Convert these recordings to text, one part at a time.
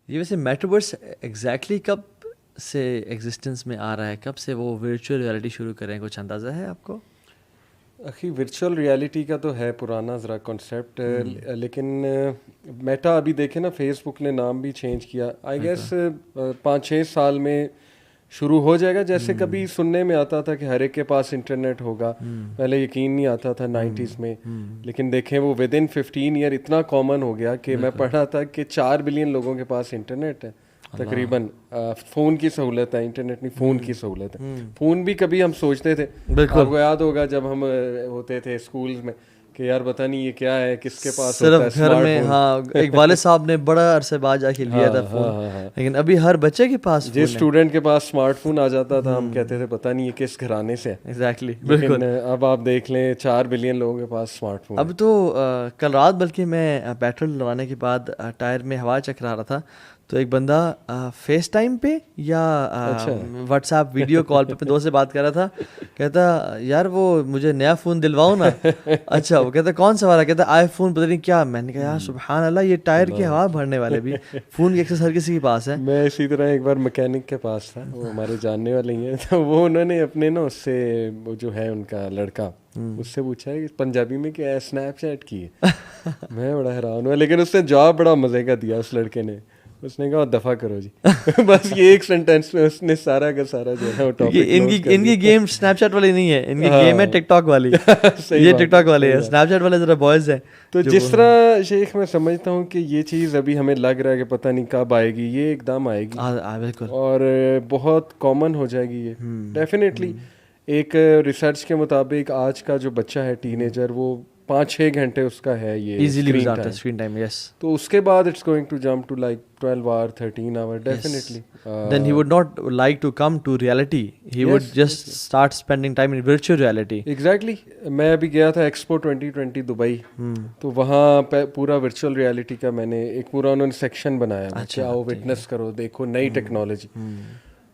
ये वैसे metaverse exactly कब से एग्जिस्टेंस में आ रहा है, कब से वो वर्चुअल रियलिटी शुरू करें, कुछ अंदाज़ा है आपको? अखी वर्चुअल रियलिटी का तो है पुराना ज़रा कॉन्सेप्ट, लेकिन मेटा अभी देखे ना, फेसबुक ने नाम भी चेंज किया। आई गेस 5-6 साल में शुरू हो जाएगा। जैसे कभी सुनने में आता था कि हर एक के पास इंटरनेट होगा, पहले यकीन नहीं आता था 90s में, लेकिन देखें वो विद इन 15 ईयर इतना कॉमन हो गया कि मैं पढ़ा था कि 4 बिलियन लोगों के पास इंटरनेट है तकरीबन। फ़ोन की सहूलत है, इंटरनेट नहीं, फ़ोन की सहूलत है। फ़ोन भी कभी हम सोचते थे, आपको याद होगा जब हम होते थे स्कूल में कि यार पता नहीं ये क्या है, किसके पास सिर्फ होता है घर में। हाँ, एक वाले साहब ने बड़ा अरसे बाद जाके लिया था फ़ोन, लेकिन अभी हर बच्चे के पास, जिस स्टूडेंट के पास स्मार्टफोन आ जाता था हम कहते थे पता नहीं ये किस घराने से है। एग्जैक्टली, बिल्कुल। अब आप देख लें 4 बिलियन लोगों के पास स्मार्टफोन। अब तो कल रात बल्कि मैं पेट्रोल डलवाने के बाद टायर में हवा चेक करा रहा था, तो एक बंदा फेस टाइम पे या व्हाट्सएप वीडियो कॉल पे अपने दोस्त से बात कर रहा था, कहता यार वो मुझे नया फ़ोन दिलवाओ ना। अच्छा, वो कहता कौन सा वाला, कहता आईफोन पता नहीं क्या। मैंने कहा यार सुभान अल्लाह, ये टायर की हवा भरने वाले भी फ़ोन की एक्सेस हर किसी के पास है। मैं इसी तरह एक बार मैकेनिक के पास था, वो हमारे जानने वाले ही हैं, तो वो उन्होंने अपने ना उससे, वो जो है उनका लड़का, उससे पूछा है पंजाबी में क्या है, स्नैपचैट की है। मैं बड़ा हैरान हुआ, लेकिन उसने जवाब बड़ा मज़े का दिया उस लड़के ने। उसने कहा दफ़ा करो जी। बस ये एक सेंटेंस में उसने सारा का सारा जो है वो टॉपिक इनकी गेम स्नैपचैट वाली नहीं है, इनकी गेम है टिकटॉक वाली। ये टिकटॉक वाले है, स्नैपचैट वाले ज़रा बॉयज़ है। तो जिस तरह शेख मैं समझता हूँ कि ये चीज़ अभी हमें लग रहा है कि पता नहीं कब आएगी, ये एकदम आएगी बिल्कुल, और बहुत कॉमन हो जाएगी ये डेफिनेटली। एक रिसर्च के मुताबिक आज का जो बच्चा है, टीनेजर, वो 5-6 घंटे उसका है ये इजीली स्क्रीन टाइम। यस, तो उसके बाद it's going to jump to like 12 hour 13 hour definitely. Then he would not like to come to reality, he would just start spending time in virtual reality. Exactly. मैं अभी गया था expo 2020 Dubai, तो वहाँ पे पूरा वर्चुअल रियलिटी का मैंने एक पूरा उन्होंने सेक्शन बनाया। अच्छा, आओ विटनेस करो, देखो नई टेक्नोलॉजी।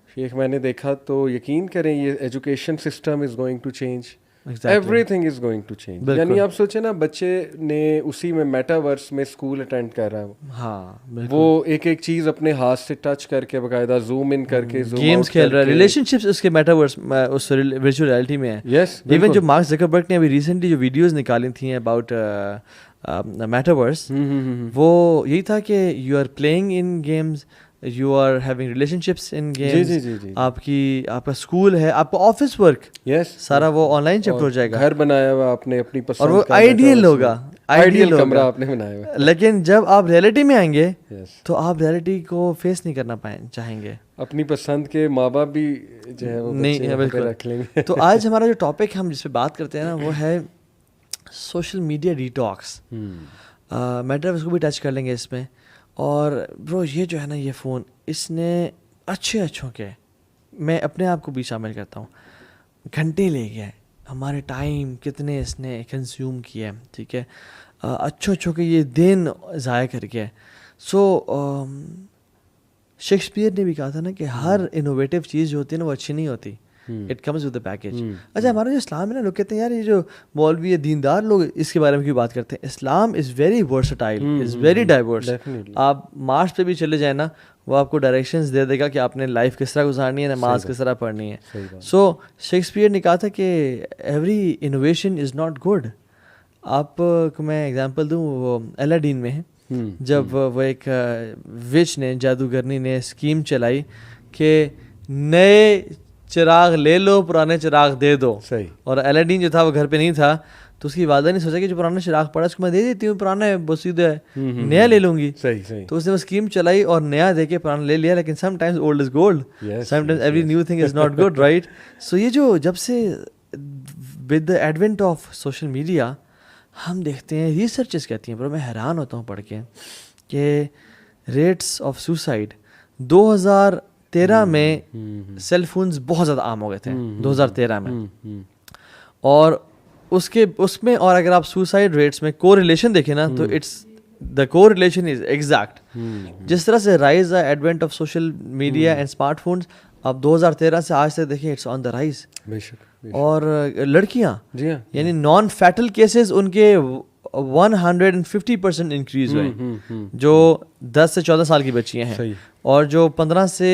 शेख मैंने देखा तो यकीन करें ये education system is going to change, everything is going to change. यानी आप सोचे ना, बच्चे ने उसी में मेटावर्स में स्कूल अटेंड कर रहा है वो। हाँ, वो एक एक चीज अपने हाथ से टच करके बकायदा जूम इन करके गेम्स खेल रहा है, रिलेशनशिप्स उसके मेटावर्स उस वर्चुअल रियलिटी में है। यस, इवन जो मार्क ज़करबर्ग ने अभी रिसेंटली जो वीडियोस निकाली थी अबाउट मेटावर्स, वो यही था कि you are playing in games, you are having relationships in games, आपका स्कूल है, आपका ऑफिस वर्क, सारा वो ऑनलाइन शिफ्ट हो जाएगा। घर बनाया हुआ आपने अपनी पसंद और वो आइडियल होगा, आइडियल कमरा आपने बनाया हुआ। लेकिन जब आप रियलिटी में आएंगे तो आप रियलिटी को फेस नहीं करना चाहेंगे, अपनी पसंद के माँ बाप भी जो है वो नहीं बिल्कुल रख लेंगे। तो आज हमारा जो टॉपिक हम जिस पे बात करते हैं ना, वो है सोशल मीडिया डिटॉक्स। मेटावर्स को भी टच कर लेंगे इसमें। और ब्रो ये जो है ना, ये फ़ोन इसने अच्छों के, मैं अपने आप को भी शामिल करता हूँ, घंटे ले गया है हमारे टाइम, कितने इसने कंज्यूम किया है, ठीक है, अच्छों के ये दिन ज़ाया कर गया है। सो शेक्सपियर ने भी कहा था ना कि हर इनोवेटिव चीज़ जो होती है ना, वो अच्छी नहीं होती, it comes with the package. अच्छा, हमारा जो इस्लाम है ना, लोग कहते हैं यार ये जो मौलवी है, दीनदार लोग इसके बारे में क्यों बात करते हैं। Islam is very versatile, is very diverse. आप मार्च पे भी चले जाए ना, वो आपको डायरेक्शंस दे देगा कि आपने लाइफ किस तरह गुजारनी है, नमाज किस तरह पढ़नी है। सो शेक्सपियर ने कहा था कि every innovation is not good. आपको मैं एग्जांपल दूँ, वो अलादीन में है, जब वो एक विच ने, जादूगरनी ने स्कीम चलाई कि नए चिराग ले लो, पुराने चिराग दे दो। सही। और अलादीन जो था वो घर पे नहीं था, तो उसकी वादा ने सोचा कि जो पुराना चिराग पड़ा उसको मैं दे देती हूँ, पुराना बसीदा है, नया ले लूंगी। सही। तो उसने वो स्कीम चलाई और नया दे के पुराना ले लिया। लेकिन sometimes old is gold, sometimes every new thing is not good, right. So ये जो जब से with the advent of social media हम देखते हैं, रिसर्चेस कहती हैं, पर मैं हैरान होता हूँ पढ़ के कि रेट्स ऑफ सुसाइड 2013 में सेल फोन्स बहुत ज़्यादा आम हो गए थे 2013 में, और उसमें और अगर आप सुसाइड रेट्स में कोरिलेशन देखें ना, तो it's the correlation is exact. जिस तरह से rise the advent of social media and smartphones, आप 2013 से आज तक देखें, इट्स ऑन द राइज। और लड़कियां, यानी नॉन फैटल केसेस उनके 150% इंक्रीज हुए, जो 10 से 14 साल की बच्चियां हैं, सही। और जो 15 से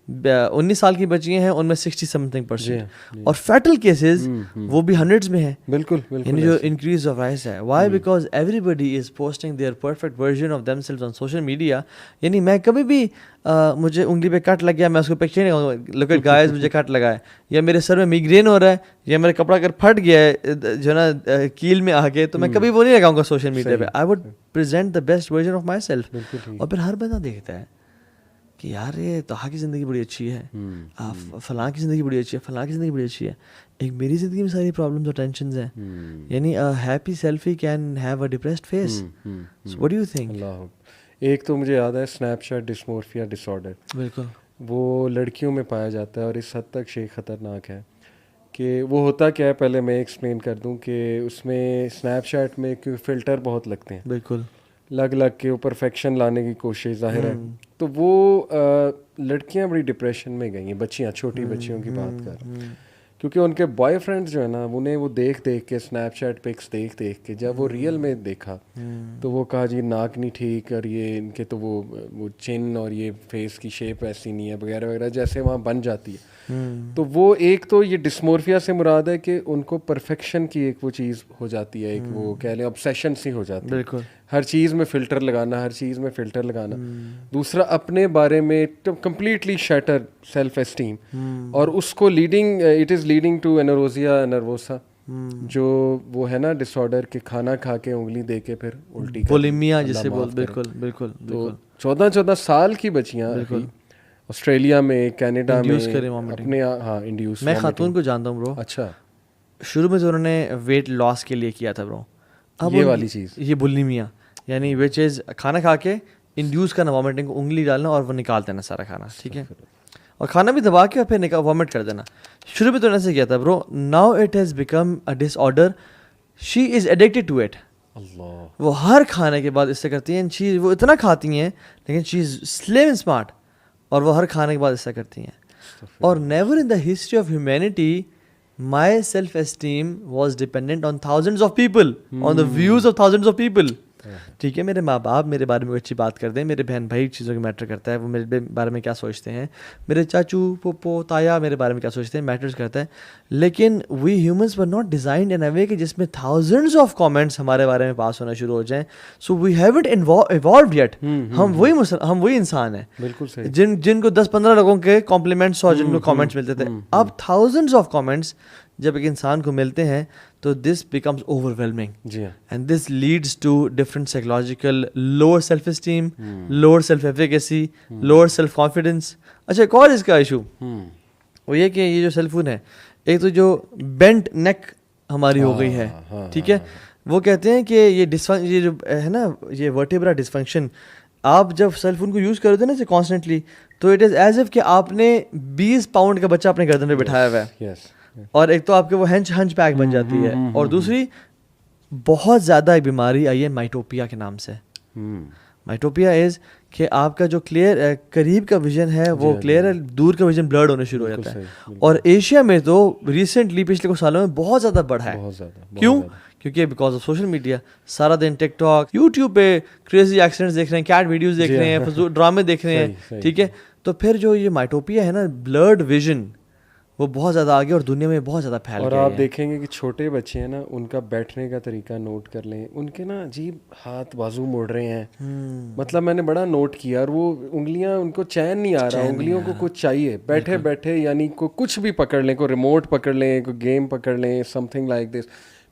19 साल की बच्चियां हैं उनमें 60-something%। और फैटल केसेस वो भी हंड्रेड्स में है। बिल्कुल यानी जो इंक्रीज ऑफ राइस है, why? Because everybody is posting their perfect version of themselves on social media. यानी मैं कभी भी मुझे उंगली पे कट लग गया, मैं उसको पिक्चर नहीं कहूँगा लुक एट गाइस मुझे कट लगा है, या मेरे सर में मिग्रेन हो रहा है, या मेरा कपड़ा अगर फट गया है जो ना कील में आके, तो मैं कभी वो नहीं लगाऊंगा सोशल मीडिया पे। I would present the best version of my self. और फिर हर बंदा देखता है कि यार ये तहा की ज़िंदगी बड़ी अच्छी है, फलां की ज़िंदगी बड़ी अच्छी है, फलां की ज़िंदगी बड़ी अच्छी है, एक मेरी ज़िंदगी में सारी प्रॉब्लम्स और टेंशन्स हैं। यानी a happy selfie can have a depressed face. What do you think? एक तो मुझे याद है स्नैपचैट डिस्मोर्फिया डिसऑर्डर, बिल्कुल वो लड़कियों में पाया जाता है और इस हद तक खतरनाक है कि वो होता क्या है, पहले मैं एक्सप्लेन कर दूं कि उसमें स्नैपचैट में क्योंकि फ़िल्टर बहुत लगते हैं, बिल्कुल लग लग के वो परफेक्शन लाने की कोशिश जाहिर है, तो वो लड़कियां बड़ी डिप्रेशन में गई हैं, बच्चियां, छोटी बच्चियों की बात कर रहा हूं, क्योंकि उनके बॉयफ्रेंड्स जो है ना, उन्हें वो देख देख के स्नैपचैट पिक्स देख देख के जब वो रियल में देखा तो वो कहा जी नाक नहीं ठीक, और ये इनके तो वो चिन और ये फेस की शेप ऐसी नहीं है वगैरह वगैरह, जैसे वहाँ बन जाती है। तो वो एक तो ये डिस्मोर्फिया से मुराद है कि उनको परफेक्शन की एक वो चीज़ हो जाती है, एक वो कह लें ऑब्सेशन सी हो जाती है, बिल्कुल हर चीज़ में फ़िल्टर लगाना, हर चीज़ में फ़िल्टर लगाना। दूसरा अपने बारे में कम्प्लीटली शटर सेल्फ एस्टीम, और उसको leading it is leading to anorexia nervosa, जो वो है ना डिसऑर्डर के खाना खा के उंगली दे के फिर उल्टी, बुलिमिया जिसे बोल, बिल्कुल बिल्कुल। तो 14-14 साल की बच्चियाँ ऑस्ट्रेलिया में, कनाडा में अपने इंड्यूस। मैं खातून को जानता हूँ ब्रो। अच्छा। शुरू में तो उन्होंने वेट लॉस के लिए किया था ब्रो, अब ये वाली चीज़, ये बुलिमिया, यानी विच इज़ खाना खा के इंड्यूस करना, वॉमिटिंग को उंगली डालना और वो निकाल देना सारा खाना, ठीक है, और खाना भी दबा के और फिर वॉमिट कर देना। शुरू में तो ऐसे किया था bro, now it has become a disorder, she is addicted to it. वो हर खाने के बाद इससे करती हैं, शी वो इतना खाती हैं लेकिन she is slim and smart, और वो हर खाने के बाद ऐसा करती हैं। और never in the history of humanity my self esteem was dependent on thousands of people, on the views of thousands of people. ठीक है, मेरे माँ बाप मेरे बारे में अच्छी बात करते हैं, मेरे बहन भाई चीज़ों की मैटर करता है, वो मेरे बारे में क्या सोचते हैं, मेरे चाचू पोपो ताया मेरे बारे में क्या सोचते हैं, मैटर्स करता है। लेकिन we humans were not designed in a way कि जिसमें थाउजेंड्स ऑफ कमेंट्स हमारे बारे में पास होना शुरू हो जाएं। So we haven't evolved yet. हम वही इंसान हैं, बिल्कुल सही, जिनको 10-15 लोगों के कॉम्प्लीमेंट्स और जिनको कमेंट्स मिलते थे, अब थाउजेंड्स ऑफ कमेंट्स जब एक इंसान को मिलते हैं तो this becomes overwhelming, and this leads to different psychological lower self esteem, lower self efficacy, lower self confidence. अच्छा, एक और इसका इशू वो ये कि ये जो सेलफोन है, एक तो जो बेंट नेक हमारी हो गई है, ठीक है, वो कहते हैं कि ये जो है ना, ये वर्टेब्रा डिसफंक्शन, आप जब सेलफोन को यूज़ करते हो ना कॉन्स्टेंटली, तो इट इज़ एज इफ कि आपने 20 पाउंड का बच्चा अपने गर्दन पे बिठाया हुआ है, और एक तो आपके वो हंच पैक बन जाती है, और दूसरी बहुत ज़्यादा एक बीमारी आई है माइटोपिया के नाम से। माइटोपिया इज़ कि आपका जो क्लियर करीब का विजन है वो क्लियर है, दूर का विजन ब्लर्ड होने शुरू हो जाता है। और एशिया में तो रिसेंटली पिछले कुछ सालों में बहुत ज़्यादा बढ़ा है। क्यों? क्योंकि बिकॉज ऑफ सोशल मीडिया, सारा दिन टिकटॉक, यूट्यूब पे क्रेजी एक्सीडेंट्स देख रहे हैं, कैट वीडियोस देख रहे हैं, ड्रामे देख रहे हैं, ठीक है, तो फिर जो ये माइटोपिया है ना, ब्लर्ड विजन, वो बहुत ज़्यादा आगे और दुनिया में बहुत ज़्यादा फैल गया है। और आप देखेंगे कि छोटे बच्चे हैं ना, उनका बैठने का तरीका नोट कर लें, उनके ना अजीब हाथ बाजू मुड़ रहे हैं, मतलब मैंने बड़ा नोट किया, और वो उंगलियां, उनको चैन नहीं आ रहा, उंगलियों को कुछ चाहिए, बैठे बैठे यानी को कुछ भी पकड़ लें, को रिमोट पकड़ लें, को गेम पकड़ लें, समथिंग लाइक दिस।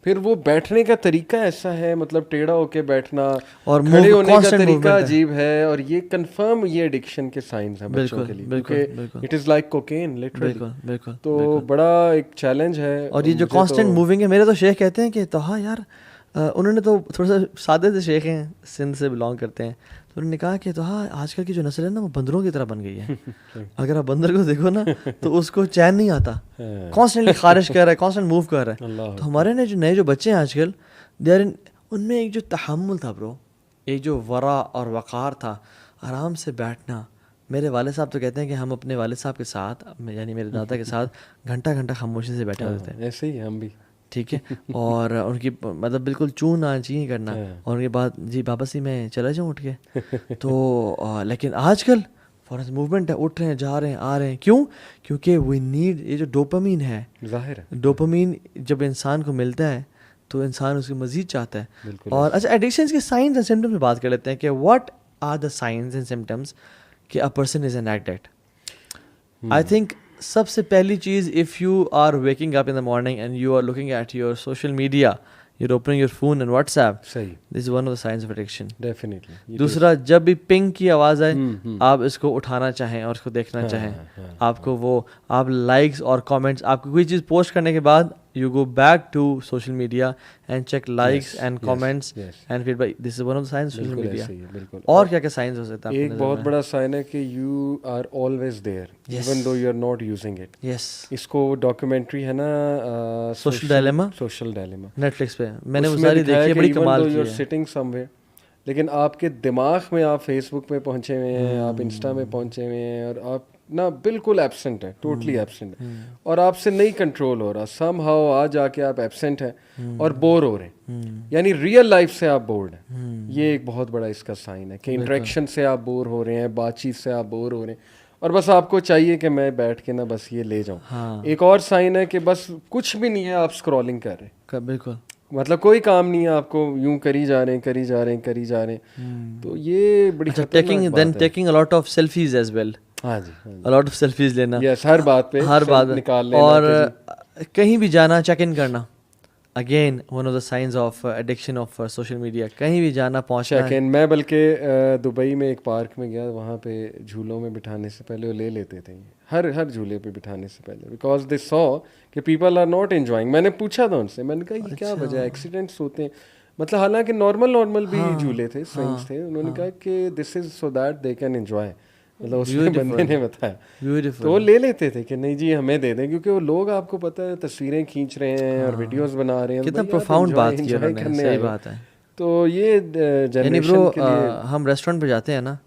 फिर वो बैठने का तरीका ऐसा है, मतलब टेढ़ा होके बैठना और खड़े होने का तरीका अजीब है, और ये कंफर्म ये एडिक्शन के साइंस हैं बच्चों के लिए, क्योंकि it is like cocaine literally. तो बड़ा एक चैलेंज है। और ये जो कांस्टेंट मूविंग है, मेरे तो शेख कहते हैं कि तो हाँ यार, उन्होंने तो थोड़ा सा सादे से शेख हैं, सिंध से बिलोंग करते हैं, तो उन्होंने कहा कि तो हाँ आजकल की जो नस्ल है ना, वो बंदरों की तरह बन गई है। अगर आप बंदर को देखो ना तो उसको चैन नहीं आता, कॉन्स्टेंटली खारिश कर रहा है, कॉन्स्टेंट मूव कर रहा है। तो हमारे नए जो बच्चे हैं आजकल, दे आर इन, उनमें एक जो तहम्मुल था ब्रो, एक जो वरा और वक़ार था, आराम से बैठना। मेरे वाले साहब तो कहते हैं कि हम अपने वाले साहब के साथ, यानी मेरे दादा के साथ घंटा घंटा खामोशी से बैठे होते हैं। ऐसे ही हम भी ठीक है, और उनकी मतलब बिल्कुल चू ना चाहिए करना, और उनके बाद जी वापस ही मैं चला जाऊँ उठ के। तो लेकिन आजकल फॉरेस्ट मूवमेंट है, उठ रहे हैं, जा रहे हैं, आ रहे हैं, क्यों? क्योंकि वी नीड, ये जो डोपामीन है, जाहिर है डोपामीन जब इंसान को मिलता है तो इंसान उसकी मज़ीद चाहता है। बिल्कुल और अच्छा, एडिक्शन के साइंस एंड सिम्टम्स में बात कर लेते हैं कि what are the science and symptoms कि a person is an addict. I think सबसे पहली चीज़, if you are waking up in the morning and you are looking at your social media, you're opening your phone and WhatsApp, सही, this is one of the signs of addiction. Definitely. दूसरा, जब भी ping की आवाज़ आए आप इसको उठाना चाहें और इसको देखना चाहें, आपको वो आप लाइक्स और कमेंट्स, आपको कोई चीज़ पोस्ट करने के बाद you go back to social media and check likes and comments and feedback. This is one of the signs of social बिल्कुल media. ऐसे ही है, बिल्कुल। और क्या क्या साइंस हो सकता है? एक बहुत बड़ा साइन है कि you are always there even though you are not using it. Yes, इसको डॉक्यूमेंट्री है ना, social dilemma, social dilemma, Netflix पे मैंने वो सारी देखी है, बड़ी कमाल की है। सिटिंग समवेयर, लेकिन आपके दिमाग में आप फेसबुक पे पहुंचे हुए हैं, आप इंस्टा में पहुंचे हुए हैं, और आप ना बिल्कुल एब्सेंट है, टोटली एब्सेंट है, और आपसे नहीं कंट्रोल हो रहा। सम हाउ आज आके आप एब्सेंट हैं और बोर हो रहे हैं, यानी रियल लाइफ से आप बोर्ड हैं। ये एक बहुत बड़ा इसका साइन है कि इंटरेक्शन से आप बोर हो रहे हैं, बातचीत से आप बोर हो रहे हैं, और बस आपको चाहिए कि मैं बैठ के ना बस ये ले जाऊं। हाँ। एक और साइन है कि बस कुछ भी नहीं है, आप स्क्रॉलिंग कर रहे हैं, बिल्कुल, मतलब कोई काम नहीं है, आपको यूं करी जा रहे हैं, करी जा रहे हैं, करी जा रहे हैं। तो ये बड़ी taking then taking a lot of selfies as well. हाँ जी, अ लॉट ऑफ सेल्फीज लेना, यस, हर बात पे, हर बात निकाल लेना, और कहीं भी जाना चेक इन करना, again one of the science of addiction of social media. कहीं भी जाना, पहुंचना चेक इन। मैं बल्कि दुबई में एक पार्क में गया, वहाँ पे झूलों में बिठाने से पहले वो ले लेते थे, हर झूले पे बिठाने से पहले, बिकॉज दे सॉ कि पीपल आर नॉट एंजॉइंग। मैंने पूछा था उनसे, मैंने कहा ये क्या वजह है, एक्सीडेंट्स होते हैं, मतलब हालांकि नॉर्मल भी झूले थे, स्विंग्स थे। उन्होंने कहा कि this is so that they can enjoy, मतलब उसने बंदे ने बताया। तो वो ले लेते थे कि नहीं जी हमें दे दें, क्योंकि वो लोग आपको पता है तस्वीरें खींच रहे हैं और वीडियोस बना रहे हैं। कितना प्रोफाउंड बात की उन्होंने, सही बात है। तो ये जनरेशन के लिए हम रेस्टोरेंट पे जाते हैं ना,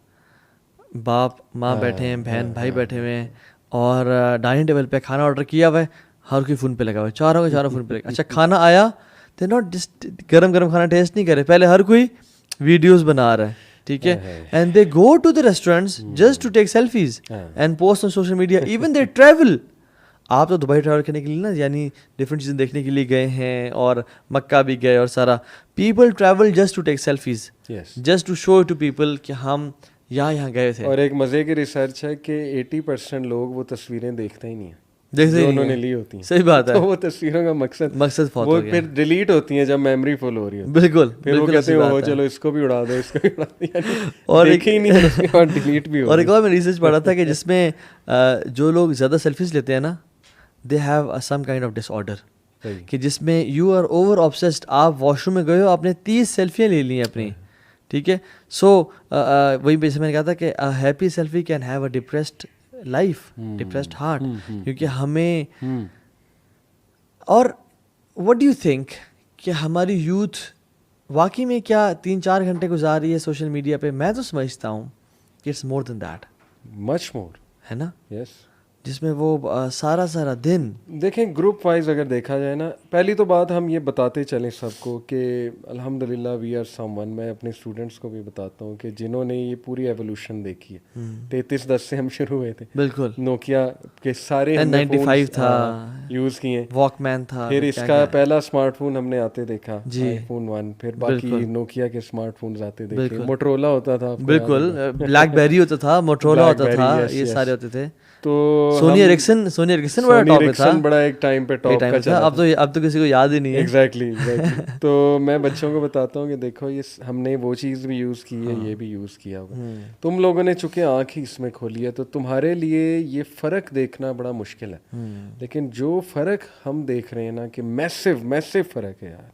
बाप माँ बैठे हैं, बहन भाई बैठे हुए हैं, और डाइनिंग टेबल पे खाना ऑर्डर किया हुआ है, हर कोई फ़ोन पे लगा हुआ है, चारों के चारों फ़ोन पे लगा। अच्छा, खाना आया तो नॉट गरम खाना टेस्ट नहीं करे, पहले हर कोई वीडियोस बना रहा है, ठीक है, and they go to the restaurants just to take selfies and post on social media. Even they travel, आप तो दुबई ट्रैवल करने के लिए ना, यानी डिफरेंट चीज़ें देखने के लिए गए हैं, और मक्का भी गए, और सारा people travel just to take selfies, just to show to people कि हम यहाँ गए थे। और एक मज़े की रिसर्च है कि 80% लोग वो तस्वीरें देखते ही नहीं है, देखते जो उन्होंने ली होती हैं। सही बात है। तो वो तस्वीरों का मकसद वो फिर डिलीट होती हैं जब मेमोरी फुल हो रही है। बिल्कुल, फिर वो कहते हैं ओ चलो इसको भी उड़ा दो, इसको भी उड़ा दो, और एक ही नहीं और डिलीट भी हो। और एक और मैं रिसर्च पढ़ा था कि जिसमें जो लोग ज़्यादा सेल्फीज लेते हैं ना, they have some kind of disorder, कि जिसमें यू आर ओवर ऑब्सेस्ड। आप वॉशरूम में गए हो, आपने 30 सेल्फियाँ ले ली अपनी, ठीक है। सो वही बेसिक मैंने कहा था कि a happy selfie can have a depressed life, depressed heart, क्योंकि हमें और व्हाट डू यू थिंक कि हमारी यूथ वाकई में क्या 3-4 घंटे गुजार रही है सोशल मीडिया पे? मैं तो समझता हूँ कि it's more than that, much more, है ना? यस, जिसमें वो सारा दिन देखें ग्रुप वाइज अगर देखा जाए ना, पहली तो बात हम ये बताते चलें सबको कि अल्हम्दुलिल्लाह वी आर समवन। मैं अपने स्टूडेंट्स को भी बताता हूँ कि जिन्होंने ये पूरी एवोल्यूशन देखी है, 3310 से हम शुरू हुए थे, बिल्कुल, नोकिया के सारे 95 था, यूज़ किए, वॉकमैन था, फिर इसका पहला स्मार्टफोन हमने आते देखा, iPhone 1, फिर बाकी नोकिया के स्मार्टफोन्स आते देखे, मोटरोला होता था, बिल्कुल, ब्लैकबेरी होता था, मोटरोला होता था, ये सारे होते थे। तो सोनी एरिक्सन बड़ा टॉप पे था, बड़ा एक टाइम पे टॉप का चला। अब तो किसी को याद ही नहीं है। एग्जैक्टली तो मैं बच्चों को बताता हूँ कि देखो ये हमने वो चीज़ भी यूज़ की है, ये भी यूज़ किया होगा, तुम लोगों ने चूंकि आँख ही इसमें खोली है, तो तुम्हारे लिए ये फ़र्क देखना बड़ा मुश्किल है। लेकिन जो फ़र्क हम देख रहे हैं ना कि मैसिव फ़र्क है यार,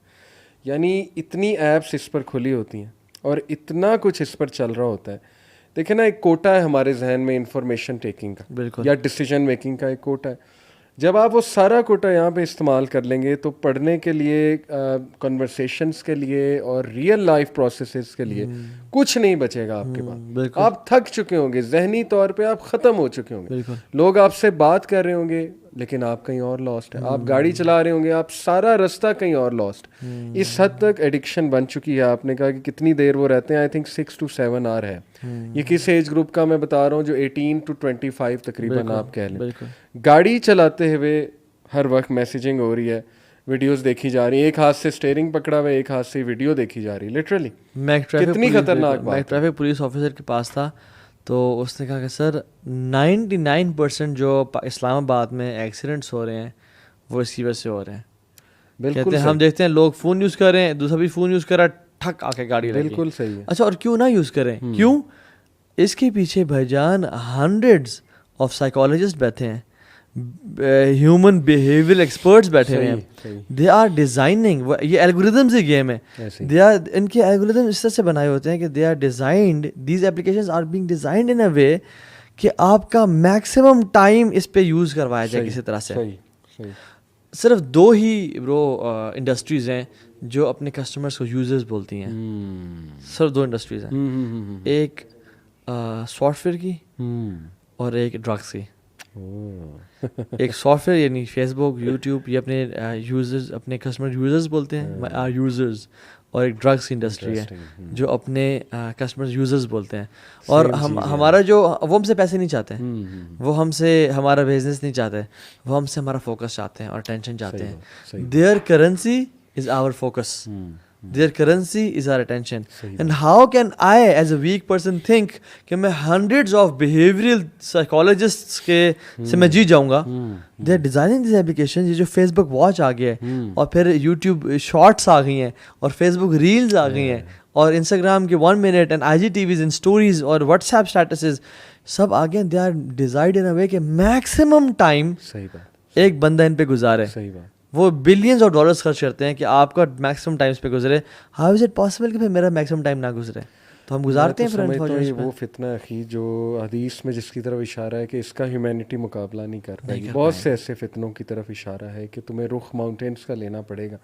यानी इतनी ऐप्स इस पर खुली होती हैं और इतना कुछ इस पर चल रहा होता है। देखिए ना, एक कोटा है हमारे जहन में इंफॉर्मेशन टेकिंग का या डिसीजन मेकिंग का, एक कोटा है। जब आप वो सारा कोटा यहाँ पे इस्तेमाल कर लेंगे तो पढ़ने के लिए, कन्वर्सेशंस के लिए और रियल लाइफ प्रोसेसेस के लिए कुछ नहीं बचेगा आपके पास। आप थक चुके होंगे, जहनी तौर पे आप ख़त्म हो चुके होंगे। लोग आपसे बात कर रहे होंगे, लेकिन आप कहीं और लॉस्ट है। आप गाड़ी चला रहे होंगे, आप सारा रास्ता कहीं और लॉस्ट। इस हद तक एडिक्शन बन चुकी है। आपने कहा कि कितनी देर वो रहते हैं, आई थिंक 6 to 7 आवर है। ये किस एज ग्रुप का मैं बता रहा हूँ, जो 18 to 25 तकरीबन आप कह लें। गाड़ी चलाते हुए हर वक्त मैसेजिंग हो रही है, वीडियोस देखी जा रही है, एक हाथ से स्टीयरिंग पकड़ा हुआ है, एक हाथ से वीडियो देखी जा रही है। लिटरली कितनी खतरनाक बात। मैं ट्रैफिक पुलिस ऑफिसर के पास था, तो उसने कहा कि सर 99% जो इस्लामाबाद में एक्सीडेंट्स हो रहे हैं वो इसकी वजह से हो रहे हैं। कहते हैं हम देखते हैं लोग फ़ोन यूज़ कर रहे हैं, दूसरा भी फ़ोन यूज़ कर रहा है, ठक आके गाड़ी लगी। बिल्कुल सही है। अच्छा, और क्यों ना यूज़ करें? क्यों? इसके पीछे भाईजान हंड्रेड्स ऑफ साइकोलॉजिस्ट बैठे हैं, ह्यूमन बिहेवियर एक्सपर्ट्स बैठे हुए हैं। दे आर डिजाइनिंग, ये एल्गोरिथम्स की गेम है। दे आर, इनके एल्गोरिथम इस तरह से बनाए होते हैं कि they are designed, these applications are being designed in a way कि आपका मैक्सिमम टाइम इस पे यूज करवाया जाए किसी तरह से। सिर्फ 2 ही ब्रो इंडस्ट्रीज हैं जो अपने कस्टमर्स को यूजर्स बोलती हैं। सिर्फ 2 इंडस्ट्रीज हैं, एक सॉफ्टवेयर की और एक ड्रग्स की। एक सॉफ्टवेयर यानी फेसबुक, यूट्यूब, ये अपने यूजर्स, अपने कस्टमर यूजर्स बोलते हैं, आर यूजर्स। और एक ड्रग्स इंडस्ट्री है जो अपने कस्टमर यूजर्स बोलते हैं। और हमारा जो, वो हमसे पैसे नहीं चाहते हैं, वो हमसे हमारा बिजनेस नहीं चाहते, वो हमसे हमारा फोकस चाहते हैं और अटेंशन चाहते हैं। Their currency is our focus, their currency is our attention. And how can I as a weak person think कि मैं hundreds of behavioral psychologists के से मैं जी जाऊंगा? They are designing these applications। ये जो Facebook Watch आ गया है, और फिर YouTube Shorts आ गई हैं, और Facebook Reels आ गई हैं, और Instagram के 1 minute and IGTVs and stories और WhatsApp statuses सब आ गए। They are designed in a way कि maximum time एक बंदा इन पे गुजारे। सही बात। वो बिलियंस ऑफ डॉलर्स खर्च करते हैं कि आपका मैक्सिमम टाइम्स पे गुजरे। हाउ इज इट पॉसिबल कि भाई मेरा मैक्सिमम टाइम ना गुजरे? तो हम गुजारते हैं। फिर वो फितना अखी जो हदीस में जिसकी तरफ इशारा है कि इसका ह्यूमैनिटी मुकाबला नहीं कर पाएगी। बहुत से ऐसे फितनों की तरफ इशारा है कि तुम्हें रुख माउंटेन्स का लेना पड़ेगा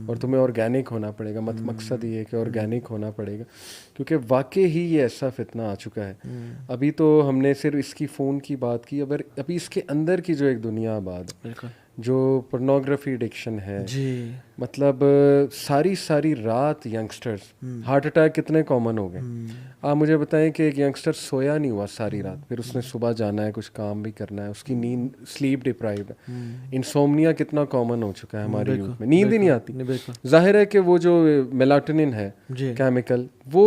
और तुम्हें ऑर्गेनिक होना पड़ेगा। मकसद ये है कि ऑर्गेनिक होना पड़ेगा, क्योंकि वाकई ही ये ऐसा फितना आ चुका है। अभी तो हमने सिर्फ इसकी फ़ोन की बात की, अगर अभी इसके अंदर की जो एक दुनिया आबाद है, जो पोर्नोग्राफी एडिक्शन है जी, मतलब सारी रात यंगस्टर्स, हार्ट अटैक कितने कॉमन हो गए। आप मुझे बताएं कि एक यंगस्टर सोया नहीं हुआ सारी रात, फिर उसने सुबह जाना है, कुछ काम भी करना है, उसकी नींद, स्लीप डिप्राइव्ड है। इंसोम्निया कितना कॉमन हो चुका है हमारे यूथ में, नींद ही नहीं आती। जाहिर है कि वो जो मेलाटोनिन है केमिकल, वो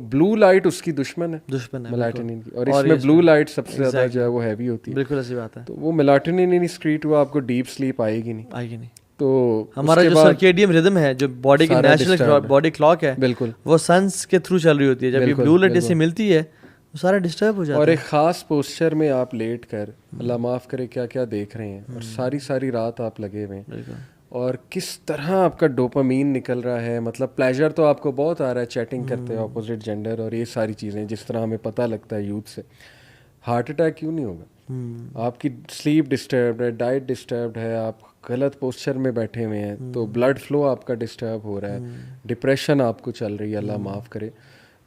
ब्लू लाइट उसकी दुश्मन है मेलाटोनिन की, और इसमें ब्लू लाइट सबसे ज़्यादा जो है वो हैवी होती है। बिल्कुल ऐसी बात है। तो वो मेलाटोनिन नहीं स्क्रीट हुआ, आपको डीप स्लीप आएगी नहीं। तो हमारा जो सर्केडियन रिदम है, जो बॉडी की नेचुरल बॉडी क्लॉक है, बिल्कुल वो सन्स के थ्रू चल रही होती है। जब ये ब्लू लाइट से मिलती है वो सारा डिस्टर्ब हो जाता है। और एक ख़ास पोस्चर में आप लेट कर, अल्लाह माफ़ करे, क्या क्या देख रहे हैं, और सारी रात आप लगे हुए हैं, और किस तरह आपका डोपामीन निकल रहा है। मतलब प्लेजर तो आपको बहुत आ रहा है चैटिंग करते हैं अपोजिट जेंडर और ये सारी चीज़ें, जिस तरह हमें पता लगता है यूथ से। हार्ट अटैक क्यों नहीं होगा? आपकी स्लीप डिस्टर्ब्ड है, डाइट डिस्टर्ब्ड है, आप गलत पोस्चर में बैठे हुए हैं, तो ब्लड फ्लो आपका डिस्टर्ब हो रहा है, डिप्रेशन आपको चल रही है, अल्लाह माफ़ करे।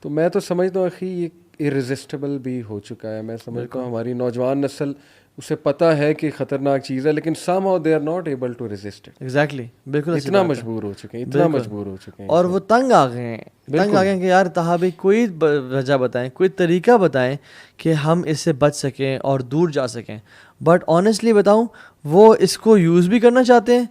तो मैं तो समझता हूँ कि ये इररेजिस्टिबल भी हो चुका है। मैं समझता हूँ हमारी नौजवान नस्ल, उसे पता है कि ख़तरनाक चीज़ है, लेकिन somehow they are not able to resist it। Exactly, बिल्कुल इतना मजबूर हो चुके हैं, और वो तंग आ गए हैं कि यार तहाबी कोई वजह बताएं, कोई तरीका बताएं कि हम इससे बच सकें और दूर जा सकें। बट ऑनेस्टली बताऊं, वो इसको यूज़ भी करना चाहते हैं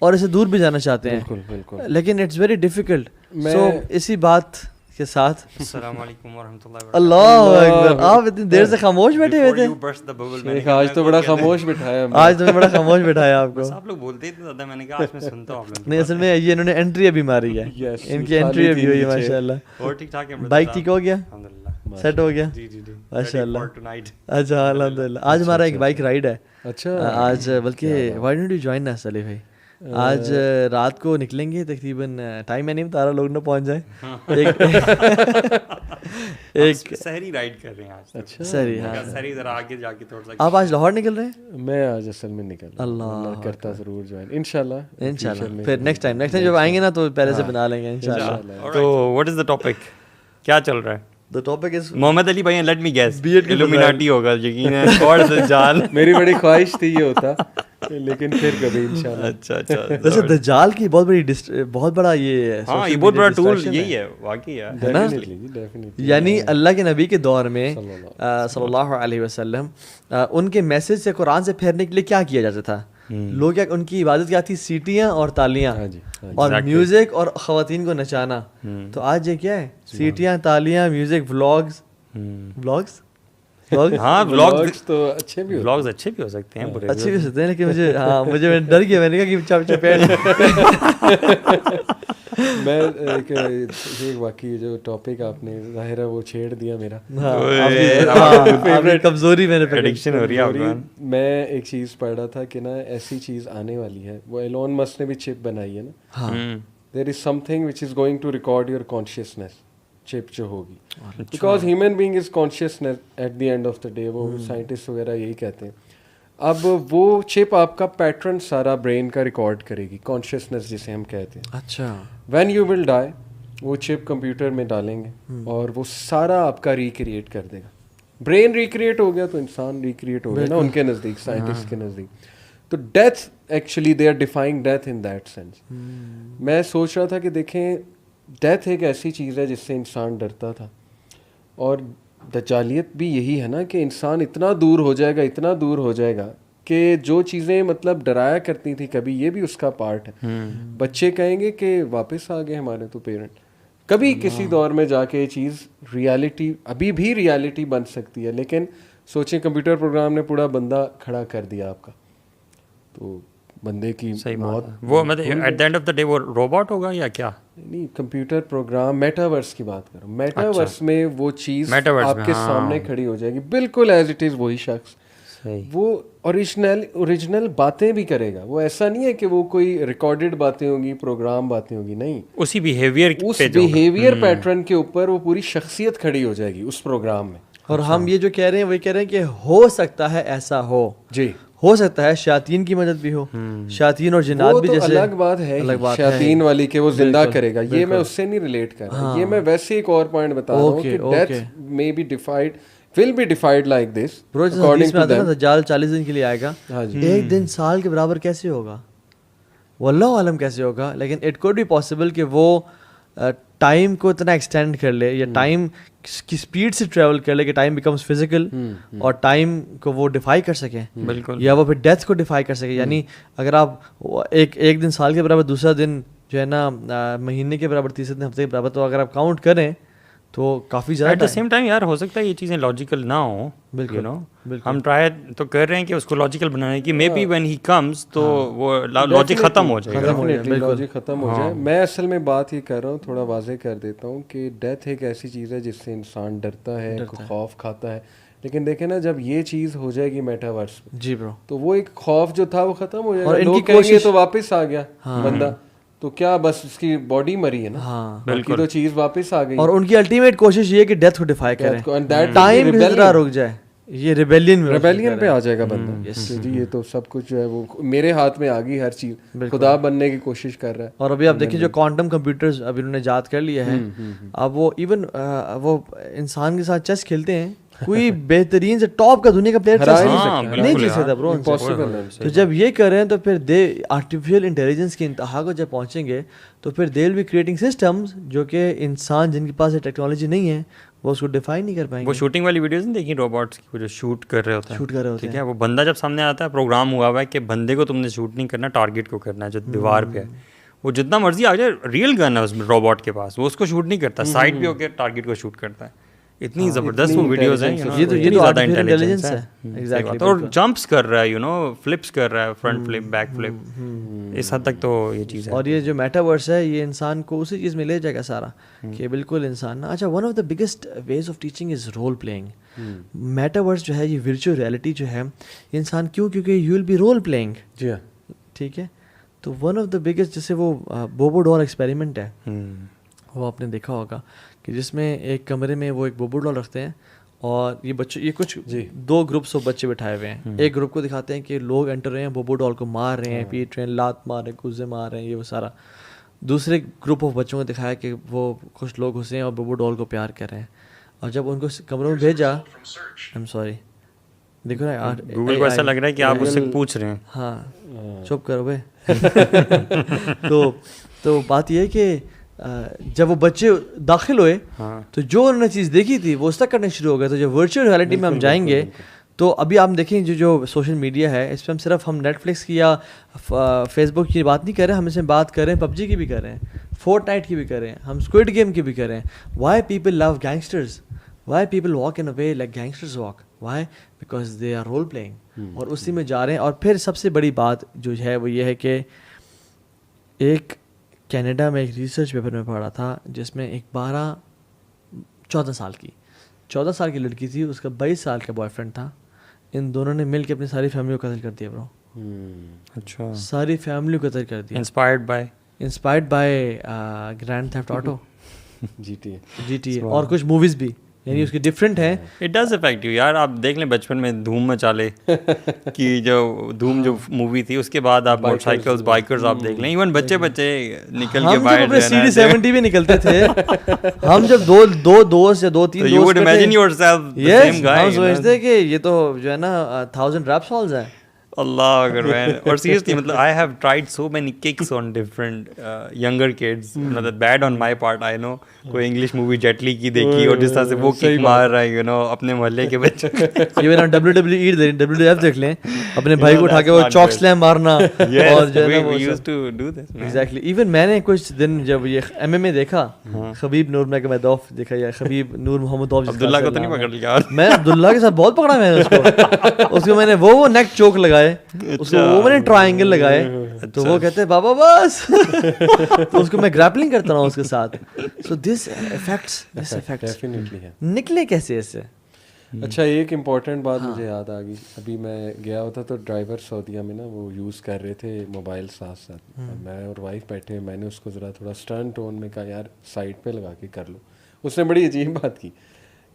और इससे दूर भी जाना चाहते हैं। बिल्कुल। लेकिन इट्स वेरी डिफिकल्ट। सो इसी बात के साथ अस्सलाम वालेकुम व रहमतुल्लाहि व अल्लाह अकबर। आप इतनी देर से खामोश बैठे हुए थे। आज तो बड़ा खामोश बिठाया, आज तो बड़ा खामोश बिठाया आपको। आप लोग बोलते इतने ज़्यादा, मैंने कहा आज मैं सुनता हूं आप लोग। नहीं, असल में ये इन्होंने एंट्री अभी मारी है, इनकी एंट्री अभी हुई है माशाल्लाह। और ठीक ठाक है, बाइक ठीक हो गया, अल्हम्दुलिल्लाह सेट हो गया जी माशाल्लाह। अच्छा अल्हम्दुलिल्लाह। आज हमारा एक बाइक राइड है। अच्छा आज बल्कि why don't you join us Ali भाई? आज रात को निकलेंगे तकरीबन, टाइम मैं नहीं बता रहा, लोग ना पहुंच जाए। एक सहरी राइड कर रहे हैं आज। अच्छा सहरी, हाँ सहरी जरा आगे जाके थोड़ा सा। आप आज लाहौर निकल रहे हैं? मैं आज असल में निकल रहा हूं, अल्लाह करता जरूर ज्वाइन इंशाल्लाह। फिर नेक्स्ट टाइम जब आएंगे ना तो पहले से बना लेंगे इंशाल्लाह। तो व्हाट इज द टॉपिक, क्या चल रहा है? The topic is Mohammad Ali भाई, लेट मी गेस, इल्यूमिनाटी होगा यकीन है, और दज्जाल। मेरी बड़ी ख्वाहिश थी ये होता, लेकिन फिर कभी इंशाल्लाह। अच्छा अच्छा वैसे दज्जाल की बहुत बड़ा ये हाँ social ये बहुत media बड़ा टूल distraction यही है वाकई है डेफिनेटली यानी अल्लाह के नबी के दौर में सल्लल्लाहु सल्लल्लाहु अलैहि वसल्लम उनके मैसेज से कुरान से फेरने के लिए क्या किया जाता था? लोग क्या उनकी इबादत क्या थी? सीटियाँ और तालियाँ हाँ जी, हाँ जी। और Exactly. म्यूजिक और ख़वातीन को नचाना। तो आज ये क्या है? सीटियाँ, तालियाँ, म्यूजिक, व्लॉग्स व्लॉग्स हाँ व्लॉग्स तो अच्छे भी होते व्लॉग्स अच्छे भी हो सकते हैं बुरे भी अच्छे भी सकते हैं, लेकिन मुझे डर गया, मैंने कहा कि चपेट हैं। मैं एक वाकई जो टॉपिक आपने ज़ाहिर है वो छेड़ दिया मेरा। आपकी कमजोरी मैंने पकड़ी। एडिक्शन हो रही है मेरी- आपको। मैं एक चीज़ पढ़ रहा था कि ना ऐसी चीज़ आने वाली है, वो एलोन मस्क ने भी चिप बनाई है ना, हाँ there is something which is going to record your consciousness, chip जो होगी, because human being is consciousness at the end of the day, वो साइंटिस्ट वगैरह यही कहते हैं। अब वो चिप आपका पैटर्न सारा ब्रेन का रिकॉर्ड करेगी, कॉन्शियसनेस जिसे हम कहते हैं। अच्छा व्हेन यू विल डाई, वो चिप कंप्यूटर में डालेंगे और वो सारा आपका रिक्रिएट कर देगा। ब्रेन रिक्रिएट हो गया तो इंसान रिक्रिएट हो गया ना उनके नज़दीक, साइंटिस्ट के नज़दीक। तो death actually they are defying death in that sense. मैं सोच रहा था कि देखें, डेथ एक ऐसी चीज़ है जिससे इंसान डरता था, और दज्जालियत भी यही है ना कि इंसान इतना दूर हो जाएगा, इतना दूर हो जाएगा कि जो चीज़ें मतलब डराया करती थी कभी, ये भी उसका पार्ट है। बच्चे कहेंगे कि वापस आ गए हमारे तो पेरेंट। कभी किसी दौर में जाके ये चीज़ रियलिटी, अभी भी रियलिटी बन सकती है, लेकिन सोचें कंप्यूटर प्रोग्राम ने पूरा बंदा खड़ा कर दिया आपका, तो बंदे की सही मौत बात है। वो मतलब eight the end of the day वो रोबोट होगा या क्या? नहीं, कंप्यूटर प्रोग्राम मेटावर्स की बात करो, मेटावर्स में वो चीज़ मेटावर्स में, आपके हाँ। सामने खड़ी हो जाएगी बिल्कुल एज इट इज़, वही शख्स सही। वो ओरिजिनल बातें भी करेगा। वो ऐसा नहीं है कि वो कोई रिकॉर्डेड बातें होंगी, प्रोग्राम बातें होंगी, नहीं, उसी बिहेवियर उस पे जो बिहेवियर पैटर्न के ऊपर वो पूरी शख्सियत खड़ी हो जाएगी उस प्रोग्राम में। और हम ये जो कह रहे हैं वही कह रहे हैं कि हो सकता है ऐसा हो सकता है शयातीन की मदद भी हो, शयातीन और जिन्नात वो भी तो जैसे अलग बात है, अलग बात शयातीन वाली के वो जिंदा बिल्कुल, करेगा, ये मैं उससे नहीं रिलेट कर रहा। ये मैं वैसे एक और पॉइंट बता रहा हूँ कि death may be defied, will be defied like this according to them. दज्जाल 40 दिन के लिए आएगा, हाँ जी। एक दिन साल के बराबर कैसे होगा, वल्लाह आलम कैसे होगा, लेकिन इट कुड बी पॉसिबल कि वो टाइम को इतना एक्सटेंड कर ले या टाइम की स्पीड से ट्रेवल कर ले कि टाइम बिकम्स फिजिकल और टाइम को वो डिफाई कर सके, बिल्कुल, या वो फिर डेथ को डिफाई कर सके। यानी अगर आप एक दिन साल के बराबर, दूसरा दिन जो है ना महीने के बराबर, तीसरे दिन हफ्ते के बराबर, तो अगर आप काउंट करें तो काफ़ी ज़्यादा एट द सेम टाइम यार हो सकता है ये चीज़ें लॉजिकल ना हो, बिल्कुल, यू नो, हम ट्राई तो कर रहे हैं कि उसको लॉजिकल बनाने की, may be when he comes तो वो लॉजिक खत्म हो जाएगा, लॉजिक खत्म हो जाए। मैं असल में बात ये कर रहा हूँ, थोड़ा वाजे कर देता हूँ कि डेथ एक ऐसी चीज़ है जिससे इंसान डरता है, खौफ खाता है, लेकिन देखें ना जब ये चीज़ हो जाएगी मेटावर्स में, जी ब्रो, तो वो एक खौफ जो था वो खत्म हो जाएगा। और लोग कहेंगे तो वापस आ गया बंदा, तो क्या बस उसकी बॉडी मरी है ना, हाँ बाकी तो चीज़ वापस आ गई। और उनकी अल्टीमेट कोशिश ये है कि डेथ को डिफाई करें, टाइम टाइम रुक जाए, ये रिबेलियन पे आ जाएगा बंदा कि जी ये तो सब कुछ जो है वो मेरे हाथ में आ गई, हर चीज खुदा बनने की कोशिश कर रहा है। और अभी आप देखिए जो क्वांटम कंप्यूटर्स अभी उन्होंने याद कर लिया है, अब वो इवन वो इंसान के साथ चेस खेलते हैं, कोई बेहतरीन से टॉप का दुनिया का प्लेयर नहीं जीत सकता ब्रो, इम्पॉसिबल है। तो जब ये कर रहे हैं तो फिर दे आर्टिफिशियल इंटेलिजेंस की इंतहा को जब पहुंचेंगे तो फिर they will be creating systems जो कि इंसान जिनके पास ये टेक्नोलॉजी नहीं है वो उसको डिफाइन नहीं कर पाएंगे। वो शूटिंग वाली वीडियोस नहीं देखी रोबोट्स की, वो जो शूट कर रहे होते हैं, ठीक है, वो बंदा जब सामने आता है, प्रोग्राम हुआ हुआ है कि बंदे को तुमने शूट नहीं करना, टारगेट को करना है जो दीवार पे है, वो जितना मर्जी आ जाए, रियल गन है उसमें रोबोट के पास, वो उसको शूट नहीं करता, साइड पे होकर टारगेट को शूट करता है। इतनी जबरदस्त वो वीडियोस हैं, ये तो ज़्यादा इंटेलिजेंस है, एग्जैक्टली, और जंप्स कर रहा है, यू नो, फ्लिप्स कर रहा है, फ्रंट फ्लिप, बैक फ्लिप, इस हद तक तो ये चीज़ है। और ये जो मेटावर्स है ये इंसान को उसी चीज़ में ले जाएगा सारा, कि बिल्कुल इंसान ना, अच्छा, one of the biggest ways of teaching is role playing. Metaverse जो है, ये वर्चुअल रियलिटी जो है, इंसान क्योंकि you will be role playing, जी हाँ, ठीक है, तो वन ऑफ द बिगेस्ट, जैसे वो बोबो डॉल एक्सपेरिमेंट है, वो आपने देखा होगा कि जिसमें एक कमरे में वो एक बोबो डॉल रखते हैं और ये बच्चे, ये कुछ दो ग्रुप्स ऑफ बच्चे बिठाए हुए हैं, एक ग्रुप को दिखाते हैं कि लोग एंटर रहे हैं, बोबो डॉल को मार रहे हैं, पीट रहे हैं, लात मार रहे हैं, गुस्से मार रहे हैं, ये वो सारा। दूसरे ग्रुप ऑफ बच्चों को दिखाया कि वो कुछ लोग घुसे हैं और बोबो डॉल को प्यार कर रहे हैं, और जब उनको कमरों में भेजा, आई एम सॉरी, देखो ना गूगल को ऐसा लग रहा है कि आप उससे पूछ रहे हैं। हाँ चुप करो बे। तो बात ये है कि जब वो बच्चे दाखिल हुए तो जो उन्होंने चीज़ देखी थी वो उसका करने शुरू हो गए। तो जब वर्चुअल रियलिटी में हम जाएंगे तो अभी आप देखें जो सोशल मीडिया है इस पर हम सिर्फ हम नेटफ्लिक्स की या फेसबुक की बात नहीं कर रहे हैं, हम इसमें बात कर रहे हैं पबजी की भी कर रहे हैं, फोर्टनाइट की भी कर रहे हैं, हम स्क्विड गेम की भी कर रहे हैं। Why people love gangsters, why people walk in a way like gangsters walk, why because they are role playing और उसी में जा रहे हैं। और फिर सबसे बड़ी बात जो है वो ये है कि एक कनाडा में एक रिसर्च पेपर में पढ़ा था जिसमें एक 14 साल की लड़की थी, उसका 22 साल का बॉयफ्रेंड था। इन दोनों ने मिल के अपनी सारी फैमिली को कत्ल कर दिया ब्रो। अच्छा, सारी फैमिली को कत्ल कर दिया। Inspired by grand theft auto, GTA और कुछ मूवीज भी, यानी उसके डिफरेंट है। इट डज अफेक्ट यू यार। आप देख लें बचपन में धूम मचाले कि जो धूम जो मूवी थी उसके बाद आप मोटरसाइकिल्स बाइकर्स आप देख लें, इवन बच्चे निकल के बाहर हम जब CD70 भी निकलते थे हम जब दो दोस्त या 2-3 दोस्त, you would imagine yourself the same guy, हम सोचते कि ये तो जो है ना 1000 रैप सॉन्ग्स है। अल्लाह अगर मैन। और सीरियसली मतलब I have tried so many kicks on different younger kids, मतलब bad on my part I know. कोई इंग्लिश मूवी जेटली की देखी और जिस तरह से वो किक मार रहा है, यू नो, अपने मोहल्ले के बच्चे। इवन हम WWF देख लें, अपने भाई को उठा के वो चॉक स्लैम मारना और जो है ना वो used to do this. Exactly. Even मैंने कुछ दिन जब ये MMA देखा, खबीब नूरमगोमदोव देखा या खबीब नूर मोहम्मद अब्दुल्ला को तो नहीं पकड़ लिया मैं अब्दुल्ला के साथ बहुत पकड़ा मैंने उसको मैंने वो नेक चोक लगाए, उसको वो मैंने ट्रायंगल लगाए, तो वो कहते हैं बाबा बस। तो उसको मैं ग्रैपलिंग करता रहा उसके साथ। सो दिस इफेक्ट्स डेफिनेटली है। निकले कैसे इससे? अच्छा, एक इम्पॉर्टेंट बात मुझे याद आ गई। अभी मैं गया होता तो ड्राइवर सऊदीया में ना वो यूज़ कर रहे थे मोबाइल साथ साथ, मैं और वाइफ बैठे, मैंने उसको ज़रा थोड़ा स्टर्न टोन में कहा यार साइड पे लगा के कर लो। उसने बड़ी अजीब बात की,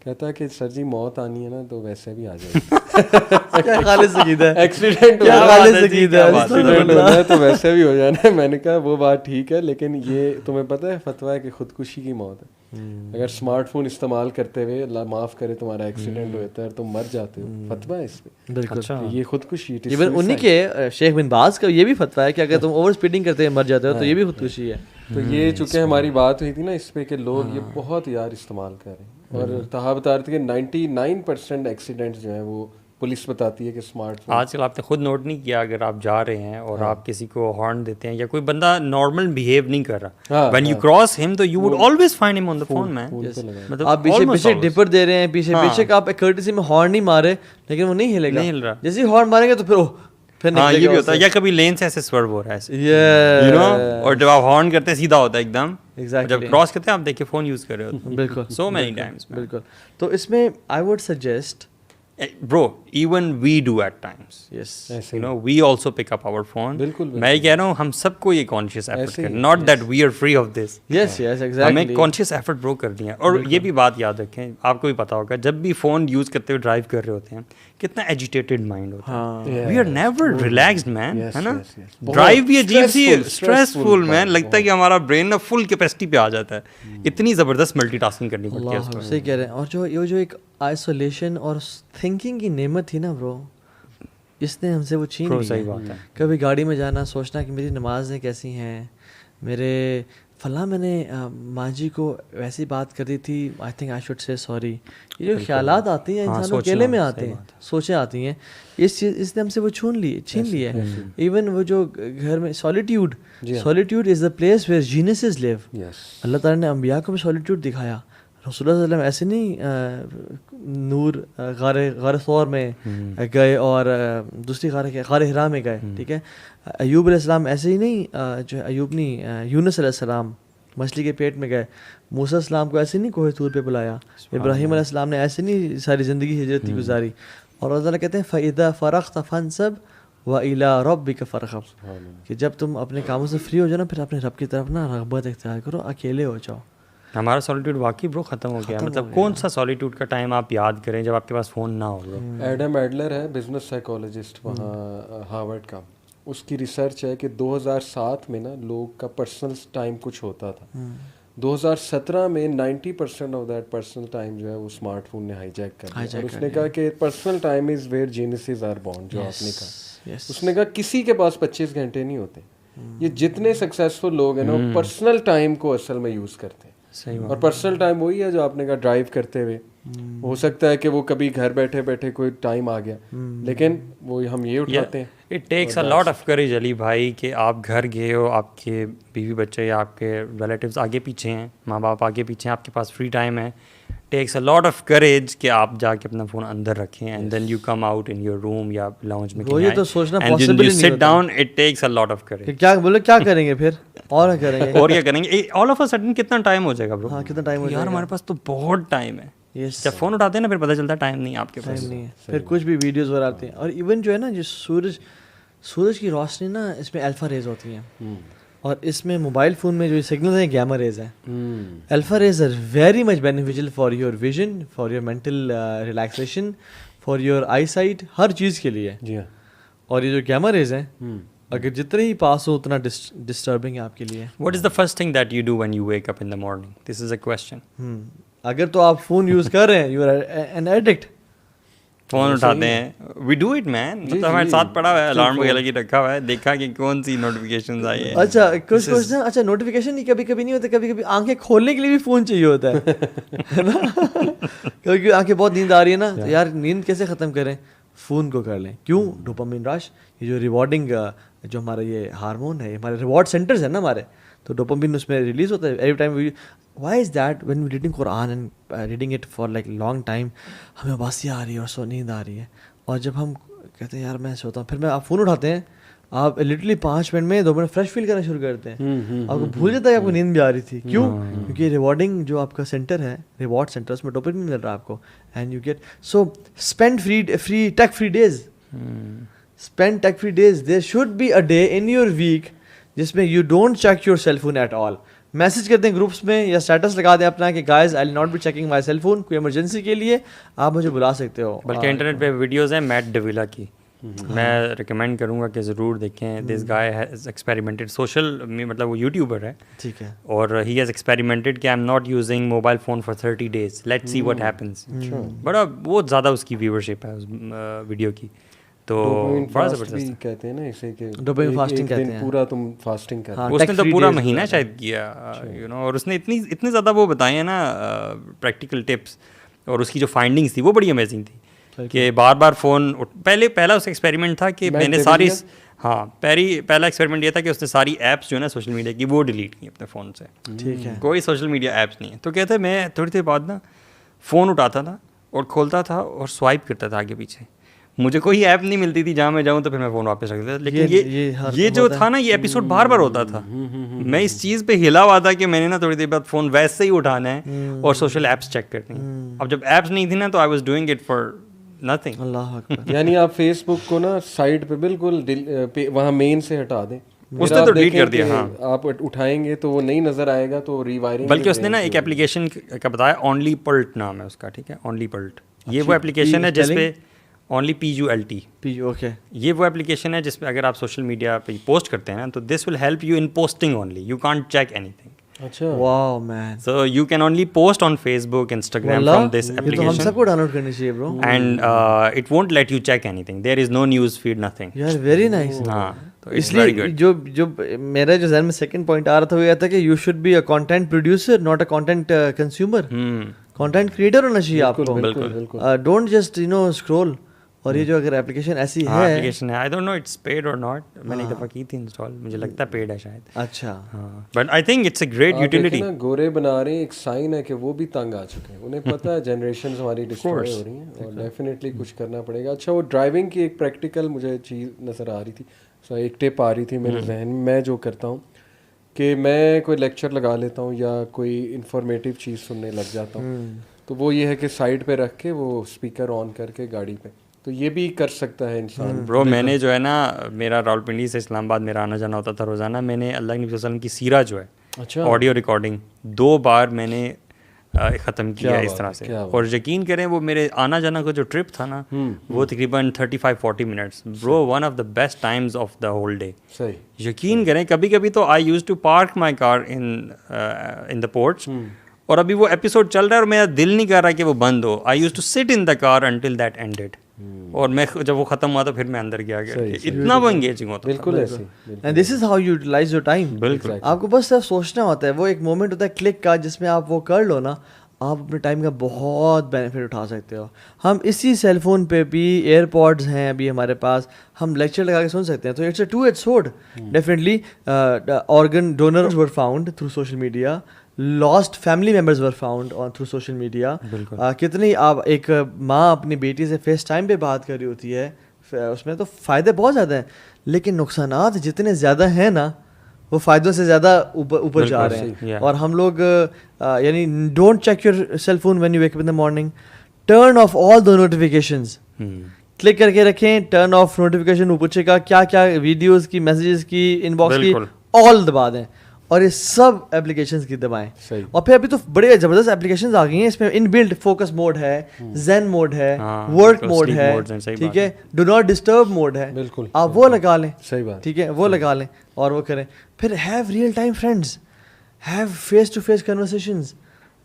कहता है कि सर जी मौत आनी है ना तो वैसे भी आ जाएगी। क्या खालिद सकीद है, एक्सीडेंट क्या खालिद सकीद है तो वैसे भी हो जाना है। मैंने कहा वो बात ठीक है, लेकिन ये तुम्हें पता है फतवा है कि खुदकुशी की मौत है। अगर स्मार्टफोन इस्तेमाल करते हुए अल्लाह माफ करे तुम्हारा एक्सीडेंट होता है तुम मर जाते हो, फतवा है इस पे। बिल्कुल। अच्छा, ये खुदकुशी। इवन उन्हीं के शेख बिन बाज का ये भी फतवा है कि अगर तुम ओवर स्पीडिंग करते हुए मर जाते हो तो ये भी खुदकुशी है। तो ये चूंकि हमारी बात हुई थी ना इस पे कि लोग ये बहुत यार इस्तेमाल कर रहे हैं, और तहा बता रहे थे कि 99% एक्सीडेंट्स जो हैं वो पुलिस बताती है कि स्मार्टफोन। आजकल आपने खुद नोट नहीं किया, अगर आप जा रहे हैं और आप किसी को हॉर्न देते हैं या कोई बंदा नॉर्मल बिहेव नहीं कर रहा, व्हेन यू क्रॉस हिम तो you would always find him on the phone man. मतलब आप पीछे डिपर दे रहे हैं, पीछे आप कर्टसी में हॉर्न नहीं मारे लेकिन वो नहीं हिलेगा, नहीं हिल रहा। जैसे ही हॉर्न मारेंगे तो फिर ये भी होता है, या कभी लेन से ऐसे स्वर्व हो रहा है ऐसे, यू नो, और जब आप हॉर्न करते हैं सीधा होता है एकदम। जब क्रॉस करते हैं आप देखिए फोन यूज कर रहे हो। बिल्कुल, सो मेनी टाइम्स। बिल्कुल। तो इसमें I would suggest bro, even we do at times, yes, you know, we also pick up our phone. बिल्कुल। मैं कह रहा हूँ हम सबको ये कॉन्शियस एफर्ट करना, not that we are free of this. Yes exactly, हमें कॉन्शियस एफर्ट ब्रो कर दिया। और ये भी बात याद रखें, आपको भी पता होगा जब भी फोन यूज करते हुए ड्राइव कर रहे होते हैं कितना एजिटेटेड माइंड होता है। We are never relaxed man, है ना। ड्राइव भी अजीब सी स्ट्रेसफुल मैन, लगता है कि हमारा ब्रेन ना फुल कैपेसिटी पे आ जाता है, इतनी जबरदस्त मल्टीटास्किंग करनी पड़ती है उसको। सही कह रहे हैं। और जो एक आइसोलेशन और थिंकिंग की नेमत थी ना ब्रो, इसने हमसे वो छीन ली। सही बात है। कभी गाड़ी में जाना सोचना कि मेरी नमाज़ें कैसी हैं, मेरे फला मैंने माँ जी को वैसी बात कर दी थी, I think I should say sorry. ये जो ख्यालात आती हैं इंसान को अकेले में आते हैं, सोचें आती हैं, इस चीज़ इसने हमसे वो छीन ली है। इवन वो जो घर में solitude is the place where geniuses live. अल्लाह ताला ने अंबिया को भी सॉलिट्यूड दिखाया। रसूलुल्लाह सल्लल्लाहु अलैहि वसल्लम ऐसे नहीं नूर गार सौर में गए और दूसरी गार हिरा में गए, ठीक है। अयूब अलैहिस्सलाम ऐसे ही नहीं, जो अयूब नहीं, यूनुस अलैहिस्सलाम मछली के पेट में गए। मूसा अलैहिस्सलाम को ऐसे नहीं कोहे तूर पे बुलाया। इब्राहीम अलैहिस्सलाम ने ऐसे नहीं सारी ज़िंदगी हिजरत गुजारी। और अल्लाह ताला कहते हैं फ़इज़ा फ़रग़्त फ़ंसब व इला रब्बिक फ़रग़ब, कि जब तुम अपने कामों से फ्री हो जाओ ना फिर अपने रब की तरफ ना रग़बत इख्तियार करो, अकेले हो जाओ। हमारा सॉलिट्यूड वाकई ब्रो खत्म हो गया। मतलब कौन सा सॉलिट्यूड का टाइम आप याद करें जब आपके पास फ़ोन ना हो ब्रो। एडम एडलर है बिजनेस साइकोलॉजिस्ट वहाँ हार्वर्ड का, उसकी रिसर्च है कि 2007 में ना लोग का पर्सनल टाइम कुछ होता था, 2017 में 90% ऑफ दैट पर्सनल टाइम जो है वो स्मार्टफोन ने हाईजैक कर दिया। और उसने कहा कि personal time is where geniuses are born, जो आपने कहा। उसने कहा किसी के पास 25 घंटे नहीं होते। ये जितने सक्सेसफुल लोग हैं ना, वो पर्सनल टाइम को असल में यूज़ करते हैं। सही बात। और पर्सनल टाइम वही है जो आपने कहा ड्राइव करते हुए। हो सकता है कि वो कभी घर बैठे बैठे कोई टाइम आ गया, लेकिन वो हम ये उठाते हैं। It takes a lot of courage Ali भाई कि आप घर गए हो, आपके बीवी बच्चे या आपके रिलेटिव्स आगे पीछे हैं, माँ बाप आगे पीछे हैं, आपके पास फ्री टाइम है। Takes a lot of courage कि आप जाके अपना फ़ोन अंदर रखें and then you come out in your room या लाउंज में वो ये तो सोचना एंड देन पॉसिबल यू ही नहीं सिट होता down. It takes a lot of courage. कि क्या बोले, क्या करेंगे फिर, और क्या करेंगे और क्या करेंगे, ऑल ऑफ अ सडन कितना टाइम हो जाएगा ब्रो। हाँ, कितना टाइम हो यार जाएगा। हमारे पास तो बहुत टाइम है। यस, जब फ़ोन उठाते हैं ना फिर पता चलता है टाइम नहीं है आपके पास। टाइम नहीं है। फिर कुछ भी वीडियोस वगैरह आती हैं। और इवन जो है ना, जो सूरज की रोशनी ना, इसमें अल्फा रेज होती हैं। और इसमें मोबाइल फ़ोन में जो सिग्नल्स हैं गैमा रेज हैं। Alpha rays are very much beneficial for your vision, for your mental relaxation, for your eye sight, हर चीज़ के लिए। जी हाँ। और ये जो गैमा रेज हैं, अगर जितने ही पास हो उतना डिस्टर्बिंग है आपके लिए। What is the first thing that you do when you wake up in the morning? This is a question. अगर तो आप फ़ोन यूज़ कर रहे हैं, you are an addict. Phone उठाते हैं, वी डू इट मैन। मतलब हमारे साथ पड़ा हुआ है, अलार्म वगैरह की रखा हुआ है, देखा कि कौन सी नोटिफिकेशंस आई है। अच्छा, कुछ ना, अच्छा नोटिफिकेशन ही कभी कभी नहीं होते, कभी कभी आंखें खोलने के लिए भी फ़ोन चाहिए होता है ना। क्योंकि आंखें बहुत नींद आ रही है ना, तो यार नींद कैसे ख़त्म करें, फ़ोन को कर लें। क्यों? डोपामिन रश, ये जो रिवॉर्डिंग जो हमारा ये हार्मोन है, हमारे रिवॉर्ड सेंटर्स है ना हमारे, तो डोपामिन उसमें रिलीज होता है every time we. Why is that when we reading Quran and reading it for like long time, हमें बासी आ रही है और सो नींद आ रही है, और जब हम कहते हैं यार मैं सोता हूँ, फिर मैं आप फ़ोन उठाते हैं, आप लिटरली 5 मिनट में 2 मिनट फ्रेश फील करना शुरू करते हैं। आपको भूल जाता है आपको नींद भी आ रही थी। क्यों? क्योंकि रिवॉर्डिंग जो आपका सेंटर है, रिवॉर्ड सेंटर, उसमें डोपामिन मिल रहा है आपको, and you get so spend free take free days. Spend take free days. There should be a day in your week जिसमें you don't check your cell phone at all. Message करते हैं groups में या status लगा दें अपना कि guys I will not be checking my cell phone, कोई इमरजेंसी के लिए आप मुझे बुला सकते हो। बल्कि इंटरनेट पे वीडियोस हैं मैट डेविला की, मैं रिकमेंड करूंगा कि ज़रूर देखें। This guy has experimented social में, मतलब वो यूट्यूबर है, ठीक है, और ही हैज़ एक्सपेरिमेंटेड कि I am not using mobile phone for 30 days, let's see what happens. बड़ा बहुत ज़्यादा उसकी व्यूअरशिप है उस वीडियो की, तो बड़ा ज़बरदस्त कहते हैं ना इसे कि डोपामिन फास्टिंग कहते हैं, पूरा तुम फास्टिंग कर। हाँ, उसने तो पूरा महीना शायद किया, यू नो, और उसने इतनी ज़्यादा वो बताए हैं ना प्रैक्टिकल टिप्स, और उसकी जो फाइंडिंग्स थी वो बड़ी अमेजिंग थी कि बार बार फ़ोन पहला उसका एक्सपेरिमेंट था कि मैंने सारी, हाँ पहला एक्सपेरिमेंट ये था कि उसने सारी ऐप्स जो है ना सोशल मीडिया की वो डिलीट की अपने फ़ोन से। ठीक है, कोई सोशल मीडिया ऐप्स नहीं है। तो कहते मैं थोड़ी देर बाद ना फ़ोन उठाता था और खोलता था और स्वाइप करता था आगे पीछे, मुझे कोई ऐप नहीं मिलती थी, जहाँ मैं जाऊँ तो फिर मैं फ़ोन वापस रख देता। लेकिन ये जो था ना, ये एपिसोड बार बार होता था। मैं इस चीज़ पे हिला हुआ था कि मैंने ना थोड़ी देर बाद फ़ोन वैसे ही उठाना है और सोशल ऐप्स चेक करनी है। अब जब ऐप्स नहीं थी ना, तो I was doing it for nothing. अल्लाह अकबर। यानी आप फेसबुक को ना साइड पे बिल्कुल वहाँ मेन से हटा दें। उसने तो डिलीट कर दिया। हाँ, आप उठाएंगे तो वो नहीं नज़र आएगा, तो रिवायरिंग। बल्कि उसने ना एक एप्लीकेशन का बताया, ओनली पल्ट नाम है उसका, ठीक है, ओनली पल्ट। ये वो एप्लीकेशन है जिसपे ओनली PULT, ओके, ये वो एप्लीकेशन है जिसपे अगर आप सोशल मीडिया पे पोस्ट करते हैं ना, तो this will help you in posting only, you can't check anything. अच्छा, wow man, so you can only post on Facebook, Instagram from this ये तो हम एप्लीकेशन, सबको डाउनलोड करनी चाहिए bro. And it won't let you check anything, there is no news feed, nothing. यार very nice. हाँ, तो इट्स वेरी इसलिए गुड। जो मेरा जो जहन में सेकंड पॉइंट आ रहा था वो ये था कि you should be a content producer, not a content consumer. Content creator होना चाहिए आपको, बिल्कुल। Don't just scroll. और ये जो अगर एप्लीकेशन ऐसी है, एप्लीकेशन है, I don't know it's paid और नॉट, मैंने एक दफ़ा की थी इंस्टॉल, मुझे लगता है पेड है शायद। अच्छा, हाँ, but I think it's a great utility. गोरे बना रहे हैं, एक साइन है कि वो भी तंग आ चुके हैं, उन्हें पता है जनरेशन हमारी डिस्ट्रॉय हो रही हैं, और डेफिनेटली कुछ करना पड़ेगा। अच्छा, वो ड्राइविंग की एक प्रैक्टिकल मुझे चीज़ नज़र आ रही थी, सो एक टिप आ रही थी मेरे जहन में। मैं जो करता हूँ कि मैं कोई लेक्चर लगा लेता हूँ या कोई इंफॉर्मेटिव चीज़ सुनने लग जाता हूँ, तो वो ये है कि साइड पे रख के वो स्पीकर ऑन करके गाड़ी पे, तो ये भी कर सकता है इंसान। ब्रो मैंने जो है ना, मेरा रावलपिंडी से इस्लामाबाद मेरा आना जाना होता था रोज़ाना, मैंने अल्लाह के नबी सल्लल्लाहु अलैहि वसल्लम की सीरा जो है, अच्छा, ऑडियो रिकॉर्डिंग 2 बार मैंने ख़त्म किया इस तरह से। और यकीन करें वो मेरे आना जाना का जो ट्रिप था ना वो तकरीबन 35-40 minutes bro, one of the best times of the whole day. सही, यकीन करें कभी कभी तो I use to park my car in the porch, और अभी वो एपिसोड चल रहा है और मेरा दिल नहीं कर रहा कि वो बंद हो। I use to sit in the car until that ended, और मैं जब वो खत्म हुआ तो फिर मैं अंदर गया। इतना वो एंगेजिंग होता है। बिल्कुल ऐसे। And this is how you utilize your time. बिल्कुल, आपको बस सिर्फ सोचना होता है, वो एक मोमेंट होता है क्लिक का जिसमें आप वो कर लो ना, आप अपने टाइम का बहुत बेनिफिट उठा सकते हो। हम इसी सेल फोन पे भी, एयरपॉड्स हैं अभी हमारे पास, हम लेक्चर लगा के सुन सकते हैं। तो it's a two edge sword. Definitely organ donors were found through social media, lost family members were found on through social media. कितनी आप एक माँ अपनी बेटी से फेस टाइम पे बात कर रही होती है, उसमें तो फ़ायदे बहुत ज़्यादा हैं, लेकिन नुकसानात जितने ज़्यादा हैं ना, वो फ़ायदों से ज़्यादा ऊपर जा रहे हैं। और हम लोग यानी don't check your cell phone when you wake up in the morning, turn off all the notifications, click करके रखें, टर्न ऑफ नोटिफिकेशन, ऊपर चेक क्या क्या वीडियोस की, मैसेजेस की, इनबॉक्स की, ऑल दबा दें और ये सब एप्लीकेशंस की दबाएं। और फिर अभी तो बड़े ज़बरदस्त एप्लीकेशंस आ गई हैं, इसमें इनबिल्ट फोकस मोड है, जेन मोड है, वर्क मोड है, ठीक है, डू नॉट डिस्टर्ब मोड है, बिल्कुल आप वो लगा लें। सही बात, ठीक है, वो लगा लें और वो करें। फिर have real time friends, have face to face conversations,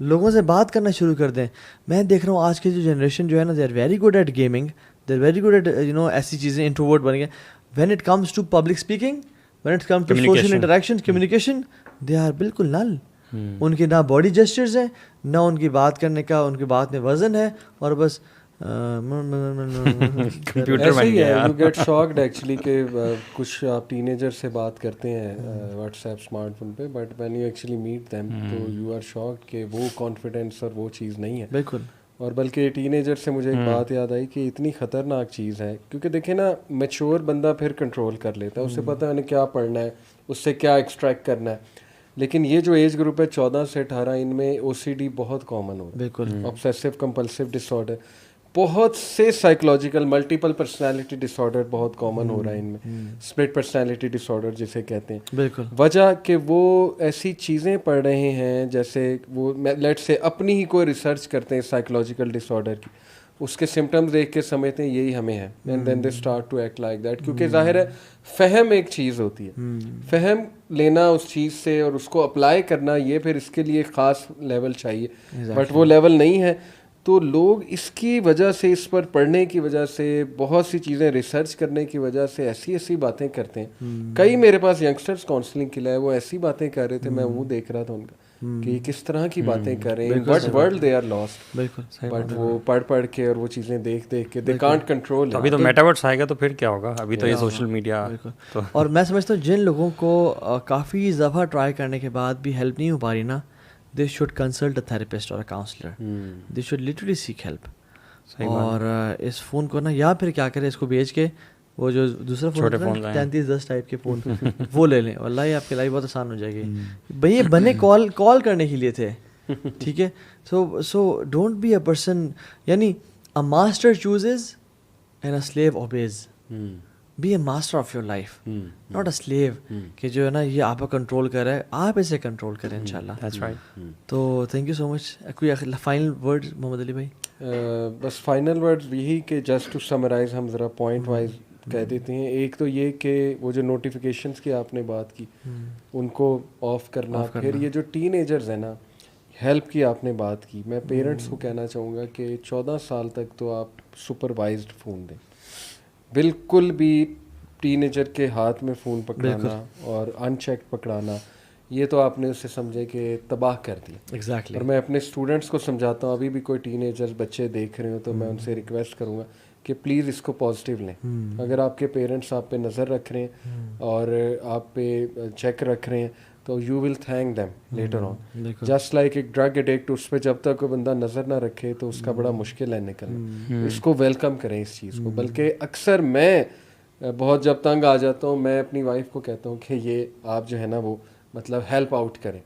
लोगों से बात करना शुरू कर दें। मैं देख रहा हूँ आज की जो जनरेशन जो है ना, they are very good at gaming, they are very good at ऐसी चीज़ें, इंट्रोवर्ट बन गए। When it comes to public speaking, when it comes to social interactions, communication, they are बिल्कुल null। उनके ना बॉडी जेस्चर्स हैं, ना उनकी बात करने का, उनकी बात में वजन है, और बस कंप्यूटर बन गया यार। यू गेट शॉक्ड एक्चुअली कि कुछ आप टीनेजर से बात करते हैं व्हाट्सएप स्मार्टफोन पे, but when you actually meet them तो यू आर शॉक्ड कि वो कॉन्फिडेंस और वो चीज़ नहीं है। बिल्कुल। और बल्कि टीनेजर से मुझे एक बात याद आई कि इतनी ख़तरनाक चीज़ है, क्योंकि देखें ना, मैच्योर बंदा फिर कंट्रोल कर लेता है, उसे पता है उन्हें क्या पढ़ना है, उससे क्या एक्सट्रैक्ट करना है। लेकिन ये जो एज ग्रुप है 14 से 18, इनमें OCD बहुत कॉमन हो रहा है। बिल्कुल। ऑब्सेसिव कंपल्सिव डिसऑर्डर, बहुत से साइकोलॉजिकल मल्टीपल पर्सनालिटी डिसऑर्डर बहुत कॉमन हो रहा है इनमें, स्प्लिट पर्सनालिटी डिसऑर्डर जिसे कहते हैं। बिल्कुल। वजह कि वो ऐसी चीज़ें पढ़ रहे हैं, जैसे वो लेट से अपनी ही कोई रिसर्च करते हैं साइकोलॉजिकल डिसऑर्डर की, उसके सिम्टम्स देख के समझते हैं यही हमें है, and then they start to act like that. क्योंकि जाहिर है फ़हम एक चीज़ होती है, फ़हम लेना उस चीज़ से और उसको अप्लाई करना, ये फिर इसके लिए ख़ास लेवल चाहिए, बट वो लेवल नहीं है। तो लोग इसकी वजह से, इस पर पढ़ने की वजह से, बहुत सी चीज़ें रिसर्च करने की वजह से ऐसी ऐसी बातें करते हैं। कई मेरे पास यंगस्टर्स काउंसलिंग के लिए वो ऐसी बातें कर रहे थे, मैं वो देख रहा था उनका कि किस तरह की बातें कर रहे हैं, but world they are lost. बिल्कुल। बट वो पढ़ पढ़ के और वो चीज़ें देख देख के दे कांट कंट्रोल। अभी तो मेटावर्स आएगा तो फिर क्या होगा, अभी तो ये सोशल मीडिया तो। और मैं समझता हूँ जिन लोगों को काफ़ी दफ़ा ट्राई करने के बाद भी हेल्प नहीं हो पा रही ना, they should consult a therapist or a counselor. They should literally seek help. और इस फ़ोन को ना, या फिर क्या करें, इसको बेच के वो जो दूसरा फ़ोन होता है 3310 टाइप के फ़ोन वो ले लें, वल्लाही आपकी लाइफ बहुत आसान हो जाएगी। भाई ये बने कॉल करने के लिए थे, ठीक है। So don't be a person, यानी a master chooses and a slave obeys. Be a master of your life, not a slave कि जो है ना ये आपको कंट्रोल कर रहा है, आप इसे कंट्रोल करें इंशाल्लाह। That's right. तो थैंक यू सो मच। कोई फाइनल वर्ड मोहम्मद अली भाई? बस फाइनल वर्ड यही कि जस्ट टू समराइज हम ज़रा पॉइंट वाइज कह देते हैं। एक तो ये कि वो जो नोटिफिकेशंस की आपने बात की उनको ऑफ करना। फिर ये जो टीनेजर्स हैं ना, हेल्प की आपने बात की, मैं पेरेंट्स को कहना चाहूँगा कि 14 साल तक तो आप सुपरवाइज्ड फ़ोन दें। बिल्कुल भी टीनेजर के हाथ में फ़ोन पकड़ाना और अनचेक पकड़ाना, ये तो आपने उसे समझे कि तबाह कर दिया। एग्जैक्टली। और मैं अपने स्टूडेंट्स को समझाता हूँ, अभी भी कोई टीनेजर्स बच्चे देख रहे हो तो मैं उनसे रिक्वेस्ट करूँगा कि प्लीज़ इसको पॉजिटिव लें। अगर आपके पेरेंट्स आप पे नज़र रख रहे हैं और आप पे चेक रख रहे हैं तो you will thank them later on. Just like एक ड्रग एडिक्ट, उस पर जब तक कोई बंदा नज़र ना रखे तो उसका बड़ा मुश्किल है निकलना। इसको वेलकम करें इस चीज़ को। बल्कि अक्सर मैं बहुत जब तंग आ जाता हूँ, मैं अपनी वाइफ को कहता हूँ कि ये आप जो है ना वो मतलब हेल्प आउट करें।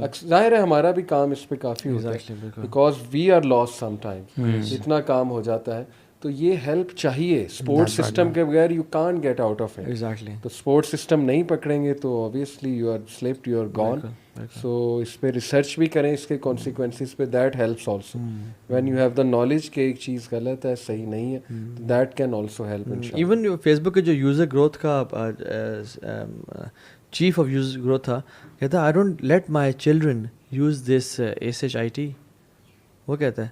जाहिर है हमारा भी काम इस पे काफ़ी होता है, because we are lost sometimes, इतना काम हो जाता है। तो ये हेल्प चाहिए। स्पोर्ट्स सिस्टम के बगैर you can't get out of it. Exactly. तो स्पोर्ट्स सिस्टम नहीं पकड़ेंगे तो obviously you are slipped, you are gone. So इस पे रिसर्च भी करें इसके कॉन्सिक्वेंसेस पे, that helps also when you have the knowledge कि एक चीज़ गलत है, सही नहीं है, दैट कैन आल्सो हेल्प इंशाल्लाह। इवन फेसबुक के जो यूज़र ग्रोथ का चीफ ऑफ यूज़र ग्रोथ था, कहता I don't let my children use this SHIT, वो कहता है।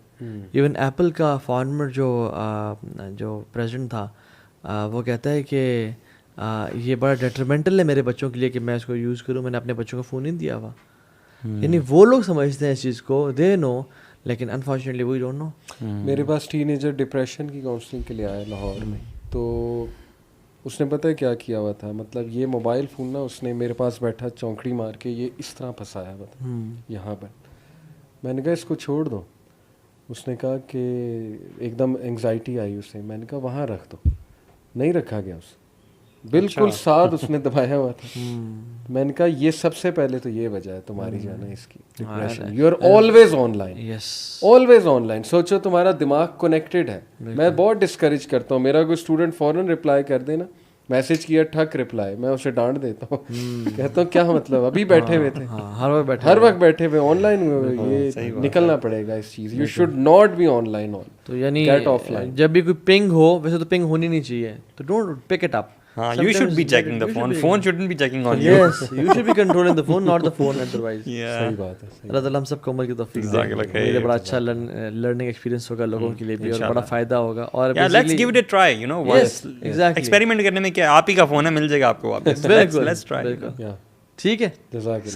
इवन एप्पल का फार्मर जो प्रेसिडेंट था, वो कहता है कि ये बड़ा डेट्रीमेंटल है मेरे बच्चों के लिए कि मैं इसको यूज़ करूँ, मैंने अपने बच्चों को फ़ोन नहीं दिया हुआ। यानी वो लोग समझते हैं इस चीज़ को, दे नो, लेकिन अनफॉर्चुनेटली वी डोंट नो। मेरे पास टीनेजर डिप्रेशन की काउंसलिंग के लिए आया लाहौर में, तो उसने पता है क्या किया हुआ था, मतलब ये मोबाइल फ़ोन ना उसने मेरे पास बैठा चौंकड़ी मार के ये इस तरह फंसाया हुआ था यहाँ पर। मैंने कहा इसको छोड़ दो, उसने कहा कि एकदम एंग्जाइटी आई उसे, मैंने कहा वहाँ रख दो, नहीं रखा गया उसे, बिल्कुल साथ उसने दबाया हुआ था। मैंने कहा ये सबसे पहले तो ये वजह है तुम्हारी जाना इसकी depression, you are always online, yes always online. सोचो तुम्हारा दिमाग कनेक्टेड है। मैं बहुत डिस्करेज करता हूँ, मेरा कोई स्टूडेंट फौरन रिप्लाई कर देना, मैसेज किया ठक रिप्लाई, मैं उसे डांट देता हूँ कहता हूँ क्या मतलब, अभी बैठे हुए थे, हर वक्त बैठे हुए ऑनलाइन हुए, ये निकलना पड़ेगा इस चीज़, you should not be online on, तो यानी गेट ऑफलाइन। जब भी कोई पिंग हो, वैसे तो पिंग होनी नहीं चाहिए, तो डोंट पिक इट अप। हाँ, you should be checking the phone. Phone shouldn't be checking on you. Yes, you should be controlling the phone, not the phone otherwise. Yeah. सही बात है, सही। अल्लाह ताला हम सबको उम्र की तौफीक दे। ये बड़ा अच्छा लर्निंग एक्सपीरियंस होगा लोगों के लिए भी, और बड़ा फायदा होगा। और Yeah, let's give it a try. You know, Yes, exactly. experiment करने में क्या, आप ही का फोन है, मिल जाएगा आपको वापस। Let's try. Yeah, ठीक है जज़ाकल्लाह।